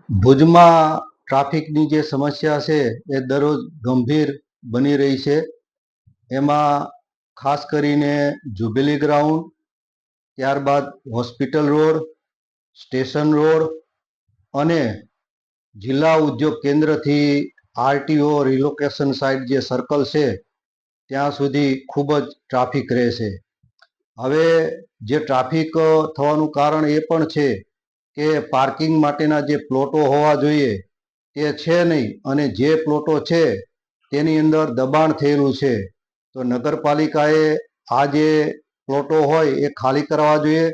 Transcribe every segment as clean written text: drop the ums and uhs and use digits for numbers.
ભુજમાં ટ્રાફિકની જે સમસ્યા છે એ દરરોજ ગંભીર બની રહી છે. એમાં ખાસ કરીને જ્યુબિલી ગ્રાઉન્ડ, ત્યારબાદ હોસ્પિટલ રોડ, સ્ટેશન રોડ અને જિલ્લા ઉદ્યોગ કેન્દ્રથી આરટીઓ રિલોકેશન સાઇટ જે સર્કલ છે ત્યાં સુધી ખૂબ જ ટ્રાફિક રહે છે. હવે જે ટ્રાફિક થવાનું કારણ એ પણ છે કે પાર્કિંગ માટેના જે પ્લોટો હોવા જોઈએ તે છે નહીં, અને જે પ્લોટો છે તેની અંદર દબાણ થયેલું છે. તો નગરપાલિકાએ આ જે પ્લોટો હોય એ ખાલી કરવા જોઈએ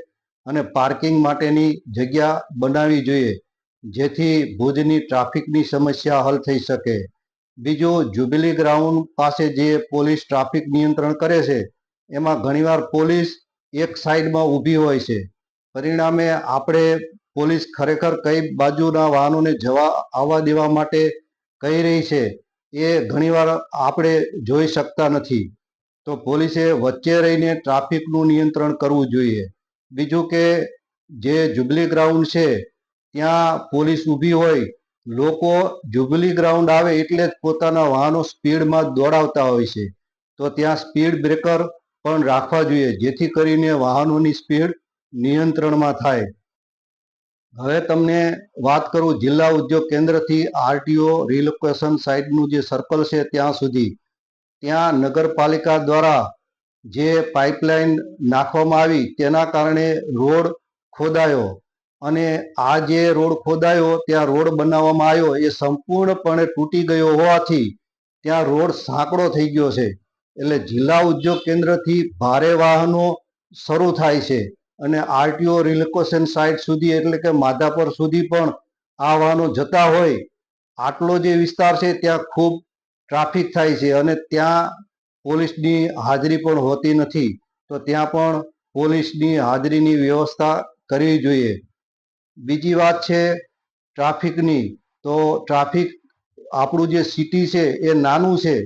અને પાર્કિંગ માટેની જગ્યા બનાવવી જોઈએ, જેથી ભુજની ટ્રાફિકની સમસ્યા હલ થઈ શકે. બીજું, જ્યુબિલી ગ્રાઉન્ડ પાસે જે પોલીસ ટ્રાફિક નિયંત્રણ કરે છે એમાં ઘણીવાર પોલીસ એક સાઈડમાં ઊભી હોય છે. પરિણામે આપણે પોલીસ ખરેખર કઈ બાજુના વાહનોને જવા આવવા દેવા માટે કહી રહી છે એ ઘણીવાર આપણે જોઈ શકતા નથી. તો પોલીસે વચ્ચે રહીને ટ્રાફિકનું નિયંત્રણ કરવું જોઈએ. બીજું કે જે જ્યુબિલી ગ્રાઉન્ડ છે ત્યાં પોલીસ ઊભી હોય, લોકો જ્યુબિલી ગ્રાઉન્ડ આવે એટલે જ પોતાના વાહનો સ્પીડમાં દોડાવતા હોય છે. તો ત્યાં સ્પીડ બ્રેકર પણ રાખવા જોઈએ, જેથી કરીને વાહનોની સ્પીડ નિયંત્રણમાં થાય. હવે તમને વાત કરું જિલ્લા ઉદ્યોગ કેન્દ્રથી આરટીઓ રિલોકેશન સાઇટનું જે સર્કલ છે ત્યાં સુધી. ત્યાં નગરપાલિકા દ્વારા જે પાઇપલાઇન નાખવામાં આવી તેના કારણે રોડ ખોદાયો, અને આ જે રોડ ખોદાયો ત્યાં રોડ બનાવવામાં આવ્યો એ સંપૂર્ણપણે તૂટી ગયો હોવાથી ત્યાં રોડ સાંકડો થઈ ગયો છે. એટલે જિલ્લા ઉદ્યોગ કેન્દ્રથી ભારે વાહનો શરૂ થાય છે અને આરટીઓ રિલોકેશન સાઇટ સુધી એટલે કે માધાપર સુધી પણ આ વાહનો જતા હોય. આટલો જે વિસ્તાર છે ત્યાં ખૂબ ટ્રાફિક થાય છે અને ત્યાં પોલીસની હાજરી પણ હોતી નથી. તો ત્યાં પણ પોલીસની હાજરીની વ્યવસ્થા કરવી જોઈએ. બીજી વાત છે ટ્રાફિકની, તો ટ્રાફિક આપણું જે સિટી છે એ નાનું છે,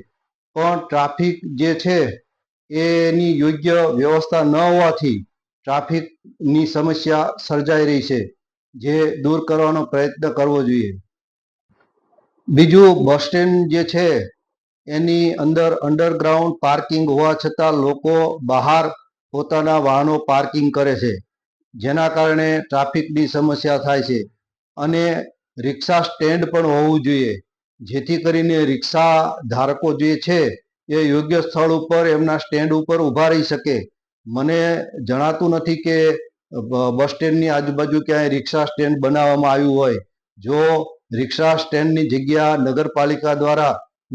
પણ ટ્રાફિક જે છે એની યોગ્ય વ્યવસ્થા ન હોવાથી ટ્રાફિકની સમસ્યા સર્જાઈ રહી છે, જે દૂર કરવાનો પ્રયત્ન કરવો જોઈએ. બીજું, બસ સ્ટેન્ડ જે છે એની અંદર અંડરગ્રાઉન્ડ પાર્કિંગ હોવા છતાં લોકો બહાર પોતાના વાહનો પાર્કિંગ કરે છે, જેના કારણે ટ્રાફિકની સમસ્યા થાય છે. અને રિક્ષા સ્ટેન્ડ પણ હોવું જોઈએ, જેથી કરીને રિક્ષા ધારકો જે છે એ યોગ્ય સ્થળ ઉપર એમના સ્ટેન્ડ ઉપર ઊભા રહી શકે. મને જણાતું નથી કે બસ સ્ટેન્ડની આજુબાજુ ક્યાંય રિક્ષા સ્ટેન્ડ બનાવવામાં આવ્યું હોય. જો રિક્ષા સ્ટેન્ડની જગ્યા નગરપાલિકા દ્વારા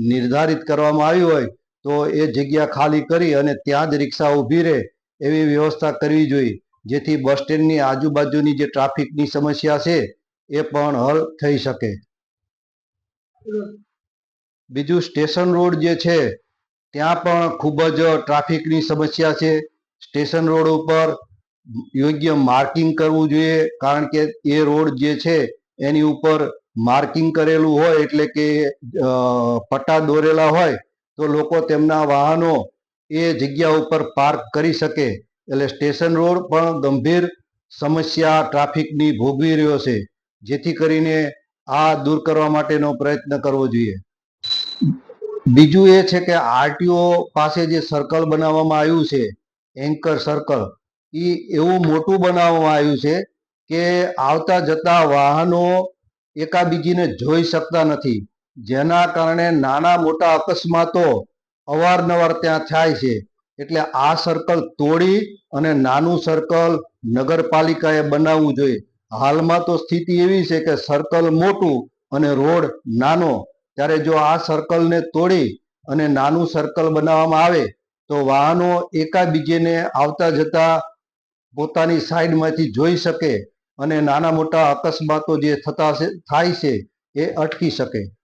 નિર્ધારિત કરવામાં આવી હોય તો એ જગ્યા ખાલી કરી અને ત્યાં જ રિક્ષા ઊભી રહે એવી વ્યવસ્થા કરવી જોઈએ, જેથી બસ સ્ટેન્ડની આજુબાજુની જે ટ્રાફિકની સમસ્યા છે એ પણ હલ થઈ શકે. બીજું, સ્ટેશન રોડ જે છે ત્યાં પણ ખૂબ જ ટ્રાફિકની સમસ્યા છે. સ્ટેશન રોડ ઉપર યોગ્ય માર્કિંગ કરવું જોઈએ, કારણ કે એ રોડ જે છે એની ઉપર માર્કિંગ કરેલું હોય એટલે કે પટ્ટા દોરેલા હોય તો લોકો તેમના વાહનો એ જગ્યા ઉપર પાર્ક કરી શકે. એટલે સ્ટેશન રોડ પણ ગંભીર સમસ્યા ટ્રાફિકની ભોગવી રહ્યો છે, જેથી કરીને આ દૂર કરવા માટેનો પ્રયત્ન કરવો જોઈએ. બીજું એ છે કે આરટીઓ પાસે જે સર્કલ બનાવવામાં આવ્યું છે, એન્કર સર્કલ, એ એવું મોટું બનાવવામાં આવ્યું છે કે આવતા જતા વાહનો એકાબીજીને જોઈ શકતા નથી, જેના કારણે નાના મોટા અકસ્માતો અવારનવાર ત્યાં થાય છે. એટલે આ સર્કલ તોડી અને નાનું સર્કલ નગરપાલિકાએ બનાવવું જોઈએ. હાલમાં તો સ્થિતિ એવી છે કે સર્કલ મોટું અને રોડ નાનો, ત્યારે જો આ સર્કલને તોડી અને નાનું સર્કલ બનાવવામાં આવે તો વાહનો એકાબીજીને આવતા જતા પોતાની સાઈડમાંથી જોઈ શકે અને નાના મોટા અકસ્માતો જે થાય છે એ અટકી શકે.